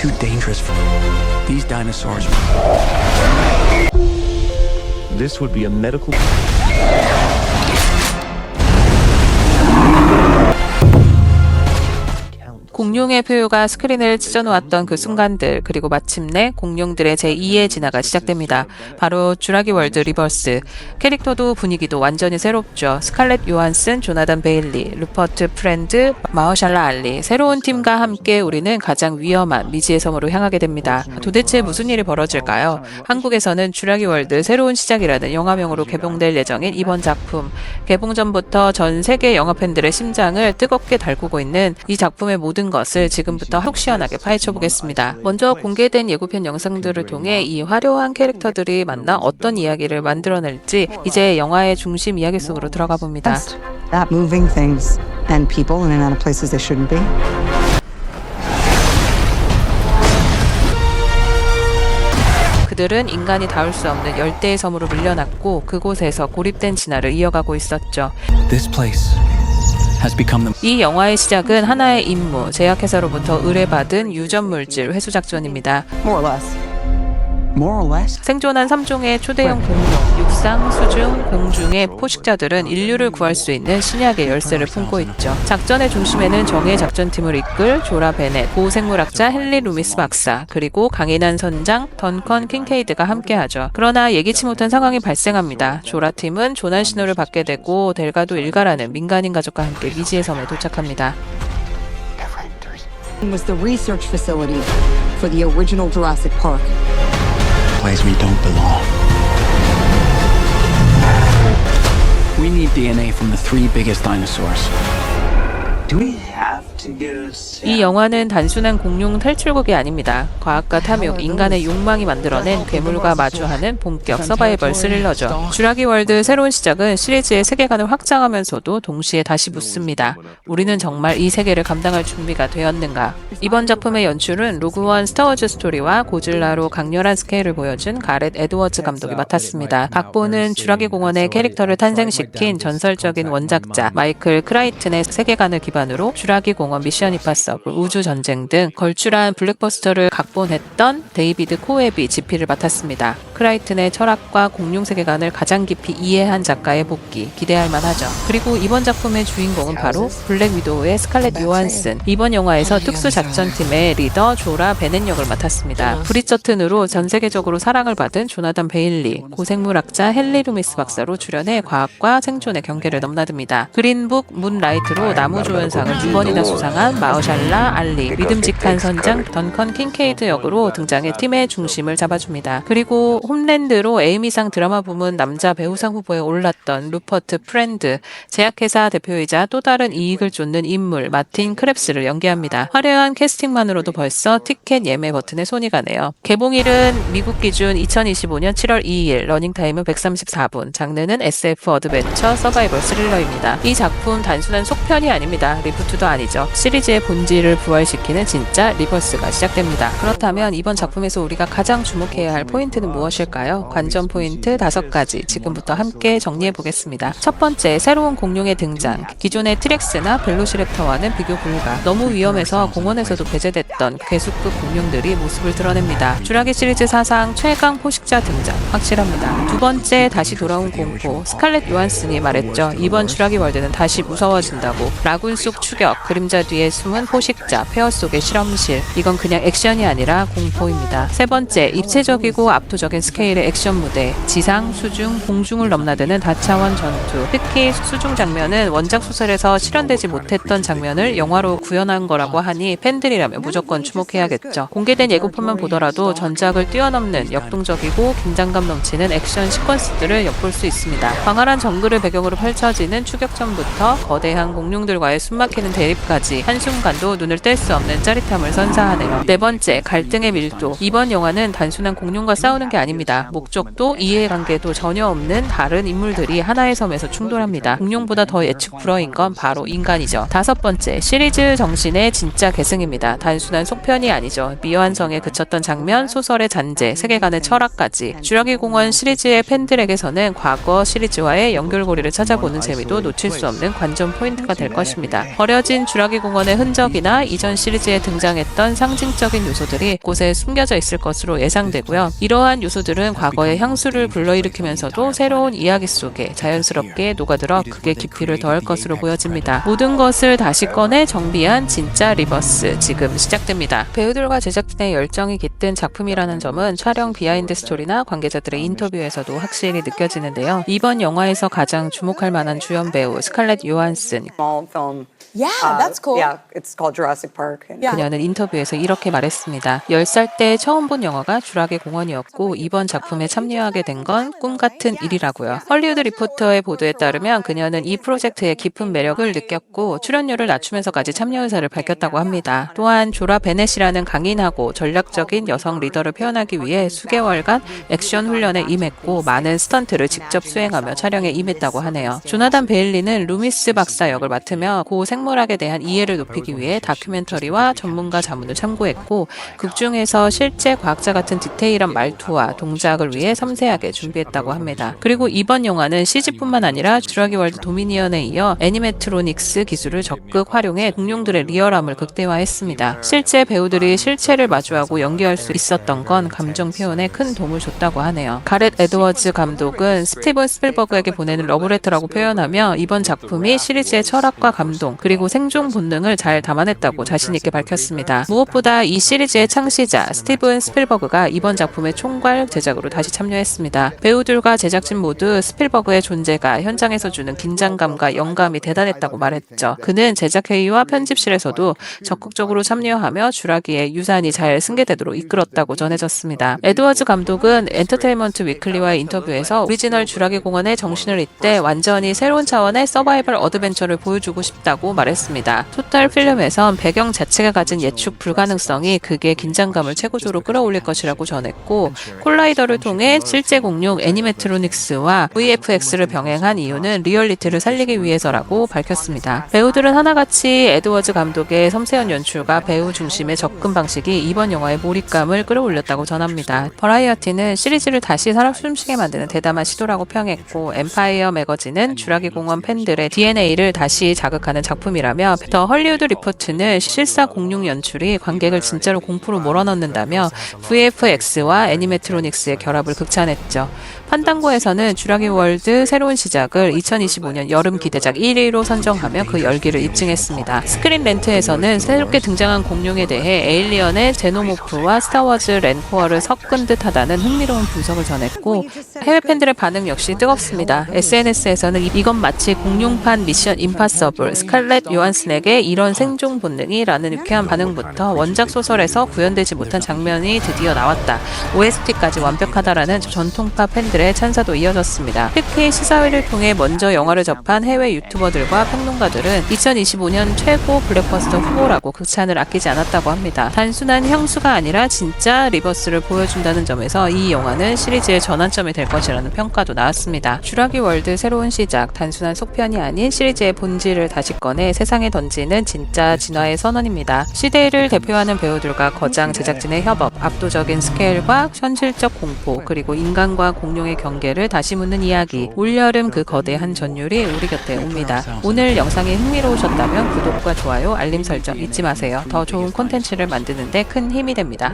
too dangerous for these dinosaurs. This would be a medical. 공룡의 표류가 스크린을 찢어놓았던 그 순간들, 그리고 마침내 공룡들의 제2의 진화가 시작됩니다. 바로 쥬라기 월드 리버스. 캐릭터도 분위기도 완전히 새롭죠. 스칼렛 요한슨, 조나단 베일리, 루퍼트 프렌드, 마허샬라 알리. 새로운 팀과 함께 우리는 가장 위험한 미지의 섬으로 향하게 됩니다. 도대체 무슨 일이 벌어질까요? 한국에서는 쥬라기 월드 새로운 시작이라는 영화명으로 개봉될 예정인 이번 작품. 개봉 전부터 전 세계 영화 팬들의 심장을 뜨겁게 달구고 있는 이 작품의 모든 것을 지금부터 속 시원하게 파헤쳐 보겠습니다. 먼저 공개된 예고편 영상들을 통해 이 화려한 캐릭터들이 만나 어떤 이야기를 만들어낼지 이제 영화의 중심 이야기 속으로 들어가 봅니다. That moving things and people in and out of places they shouldn't be. 그들은 인간이 닿을 수 없는 열대의 섬으로 밀려났고 그곳에서 고립된 진화를 이어가고 있었죠. This place has become the 이 영화의 시작은 하나의 임무, 제약회사로부터 의뢰받은 유전물질 회수 작전입니다. More or less. More or less? 생존한 3종의 초대형 공룡, 육상, 수중, 공중의 포식자들은 인류를 구할 수 있는 신약의 열쇠를 품고 있죠. 작전의 중심에는 정예 작전팀을 이끌 조라 베넷, 고생물학자 헨리 루미스 박사, 그리고 강인한 선장 던컨 킹케이드가 함께하죠. 그러나 예기치 못한 상황이 발생합니다. 조라 팀은 조난 신호를 받게 되고 델가도 일가라는 민간인 가족과 함께 미지의 섬에 도착합니다. Was the research facility for the original Jurassic Park. place we don't belong. We need DNA from the 3 biggest dinosaurs. Do we have to get a 이 영화는 단순한 공룡 탈출극이 아닙니다. 과학과 탐욕, 인간의 욕망이 만들어낸 괴물과 마주하는 본격 서바이벌 스릴러죠. 쥬라기 월드 새로운 시작은 시리즈의 세계관을 확장하면서도 동시에 다시 묻습니다. 우리는 정말 이 세계를 감당할 준비가 되었는가? 이번 작품의 연출은 로그원 스타워즈 스토리와 고질라로 강렬한 스케일을 보여준 가렛 에드워즈 감독이 맡았습니다. 각본은 쥬라기 공원의 캐릭터를 탄생시킨 전설적인 원작자 마이클 크라이튼의 세계관을 기반으로 쥬라기 공원 미션 임파서블, 우주 전쟁 등 걸출한 블랙버스터를 각본했던 데이비드 코에비 지피를 맡았습니다. 크라이튼의 철학과 공룡 세계관을 가장 깊이 이해한 작가의 복귀, 기대할 만하죠. 그리고 이번 작품의 주인공은 바로 블랙 위도우의 스칼렛 요한슨. 이번 영화에서 특수작전팀의 리더 조라 베넷 역을 맡았습니다. 브리처튼으로 전 세계적으로 사랑을 받은 조나단 베일리, 고생물학자 헨리 루미스 박사로 출연해 과학과 생존의 경계를 넘나듭니다. 그린북 문라이트로 나무조연상을 2번이나 수상한 마허샬라 알리, 믿음직한 선장 던컨 킹케이드 역으로 등장해 팀의 중심을 잡아줍니다. 그리고 홈랜드로 에이미상 드라마 부문 남자 배우상 후보에 올랐던 루퍼트 프렌드, 제약회사 대표이자 또 다른 이익을 쫓는 인물 마틴 크랩스를 연기합니다. 화려한 캐스팅만으로도 벌써 티켓 예매 버튼에 손이 가네요. 개봉일은 미국 기준 2025년 7월 2일, 러닝타임은 134분, 장르는 SF 어드벤처 서바이벌 스릴러입니다. 이 작품 단순한 속편이 아닙니다. 리부트도 아니죠. 시리즈의 본질을 부활시키는 진짜 리버스가 시작됩니다. 그렇다면 이번 작품에서 우리가 가장 주목해야 할 포인트는 무엇일까요? 관전 포인트 5가지 지금부터 함께 정리해 보겠습니다. 첫 번째, 새로운 공룡의 등장. 기존의 트렉스나 벨로시랩터와는 비교 불가. 너무 위험해서 공원에서도 배제됐던 괴수급 공룡들이 모습을 드러냅니다. 쥬라기 시리즈 사상 최강 포식자 등장 확실합니다. 두 번째, 다시 돌아온 공포. 스칼렛 요한슨이 말했죠. 이번 쥬라기 월드는 다시 무서워진다고. 라군 속 추격, 그림자 뒤에 숨은 포식자, 폐허 속의 실험실. 이건 그냥 액션이 아니라 공포입니다. 세 번째, 입체적이고 압도적인 스케일의 액션 무대. 지상, 수중, 공중을 넘나드는 다차원 전투. 특히 수중 장면은 원작 소설에서 실현되지 못했던 장면을 영화로 구현한 거라고 하니 팬들이라면 무조건 주목해야겠죠. 공개된 예고편만 보더라도 전작을 뛰어넘는 역동적이고 긴장감 넘치는 액션 시퀀스들을 엿볼 수 있습니다. 광활한 정글을 배경으로 펼쳐지는 추격전부터 거대한 공룡들과의 숨막히는 대립까지 한순간도 눈을 뗄 수 없는 짜릿함을 선사하네요. 네 번째, 갈등의 밀도. 이번 영화는 단순한 공룡과 싸우는 게 아닙니다. 목적도 이해관계도 전혀 없는 다른 인물들이 하나의 섬에서 충돌합니다. 공룡보다 더 예측 불허인 건 바로 인간이죠. 다섯 번째, 시리즈 정신의 진짜 계승입니다. 단순한 속편이 아니죠. 미완성에 그쳤던 장면, 소설의 잔재, 세계관의 철학까지. 쥬라기 공원 시리즈의 팬들에게서는 과거 시리즈와의 연결고리를 찾아보는 재미도 놓칠 수 없는 관전 포인트가 될 것입니다. 버려진 쥬라기 주라기 공원의 흔적이나 이전 시리즈에 등장했던 상징적인 요소들이 곳에 숨겨져 있을 것으로 예상되고요. 이러한 요소들은 과거의 향수를 불러일으키면서도 새로운 이야기 속에 자연스럽게 녹아들어 극의 깊이를 더할 것으로 보여집니다. 모든 것을 다시 꺼내 정비한 진짜 리버스, 지금 시작됩니다. 배우들과 제작진의 열정이 깃든 작품이라는 점은 촬영 비하인드 스토리나 관계자들의 인터뷰에서도 확실히 느껴지는데요. 이번 영화에서 가장 주목할 만한 주연 배우 스칼렛 요한슨. small film. Yeah, that's cool. Yeah, it's called Jurassic Park. Yeah. 그녀는 인터뷰에서 이렇게 말했습니다. 10살 때 처음 본 영화가 주라기 공원이었고 이번 작품에 참여하게 된 건 꿈같은 일이라고요. 헐리우드 리포터의 보도에 따르면 그녀는 이 프로젝트의 깊은 매력을 느꼈고 출연료를 낮추면서까지 참여 의사를 밝혔다고 합니다. 또한 조라 베넷이라는 강인하고 전략적인 여성 리더를 표현하기 위해 수개월간 액션 훈련에 임했고 많은 스턴트를 직접 수행하며 촬영에 임했다고 하네요. 조나단 베일리는 루미스 박사 역을 맡으며 고 생물학에 대한 이해를 높이기 위해 다큐멘터리와 전문가 자문을 참고했고 극중에서 실제 과학자 같은 디테일한 말투와 동작을 위해 섬세하게 준비했다고 합니다. 그리고 이번 영화는 CG뿐만 아니라 주라기 월드 도미니언에 이어 애니메트로닉스 기술을 적극 활용해 공룡들의 리얼함을 극대화했습니다. 실제 배우들이 실체를 마주하고 연기할 수 있었던 건 감정 표현에 큰 도움을 줬다고 하네요. 가렛 에드워즈 감독은 스티븐 스필버그에게 보내는 러브레터라고 표현하며 이번 작품이 시리즈의 철학과 감동 그리고 생존 본능을 잘 담아냈다고 자신 있게 밝혔습니다. 무엇보다 이 시리즈의 창시자 스티븐 스필버그가 이번 작품의 총괄 제작으로 다시 참여했습니다. 배우들과 제작진 모두 스필버그의 존재가 현장에서 주는 긴장감과 영감이 대단했다고 말했죠. 그는 제작회의와 편집실에서도 적극적으로 참여하며 주라기의 유산이 잘 승계되도록 이끌었다고 전해졌습니다. 에드워즈 감독은 엔터테인먼트 위클리와의 인터뷰에서 오리지널 주라기 공원의 정신을 잇대 완전히 새로운 차원의 서바이벌 어드벤처를 보여주고 싶다고 말했습니다. 토탈 필름에선 배경 자체가 가진 예측 불가능성이 극의 긴장감을 최고조로 끌어올릴 것이라고 전했고 콜라이더를 통해 실제 공룡 애니메트로닉스와 VFX를 병행한 이유는 리얼리티를 살리기 위해서라고 밝혔습니다. 배우들은 하나같이 에드워즈 감독의 섬세한 연출과 배우 중심의 접근 방식이 이번 영화의 몰입감을 끌어올렸다고 전합니다. 버라이어티는 시리즈를 다시 살아 숨쉬게 만드는 대담한 시도라고 평했고 엠파이어 매거진은 주라기 공원 팬들의 DNA를 다시 자극하는 작품이라며 더 헐리우드 리포트는 실사 공룡 연출이 관객을 진짜로 공포로 몰아넣는다며 VFX와 애니메트로닉스의 결합을 극찬했죠. 판단고에서는 주라기 월드 새로운 시작을 2025년 여름 기대작 1위로 선정하며 그 열기를 입증했습니다. 스크린 렌트에서는 새롭게 등장한 공룡에 대해 에일리언의 제노모프와 스타워즈 랜코어를 섞은 듯하다는 흥미로운 분석을 전했고 해외 팬들의 반응 역시 뜨겁습니다. SNS에서는 이건 마치 공룡판 미션 임파서블, 스칼렛 요한슨에게 이런 생존 본능이 라는 유쾌한 반응부터 원작 소설에서 구현되지 못한 장면이 드디어 나왔다. OST까지 완벽하다라는 전통파 팬들의 찬사도 이어졌습니다. 특히 시사회를 통해 먼저 영화를 접한 해외 유튜버들과 평론가들은 2025년 최고 블랙버스터 후보라고 극찬을 아끼지 않았다고 합니다. 단순한 향수가 아니라 진짜 리버스를 보여준다는 점에서 이 영화는 시리즈의 전환점이 될 것이라는 평가도 나왔습니다. 주라기 월드 새로운 시작, 단순한 속편이 아닌 시리즈의 본질을 다시 꺼내 세상에 던지는 진짜 진화의 선언입니다. 시대를 대표하는 배우들과 거장 제작진의 협업, 압도적인 스케일과 현실적 공포, 그리고 인간과 공룡의 경계를 다시 묻는 이야기. 올여름 그 거대한 전율이 우리 곁에 옵니다. 오늘 영상이 흥미로우셨다면 구독과 좋아요, 알림 설정 잊지 마세요. 더 좋은 콘텐츠를 만드는 데 큰 힘이 됩니다.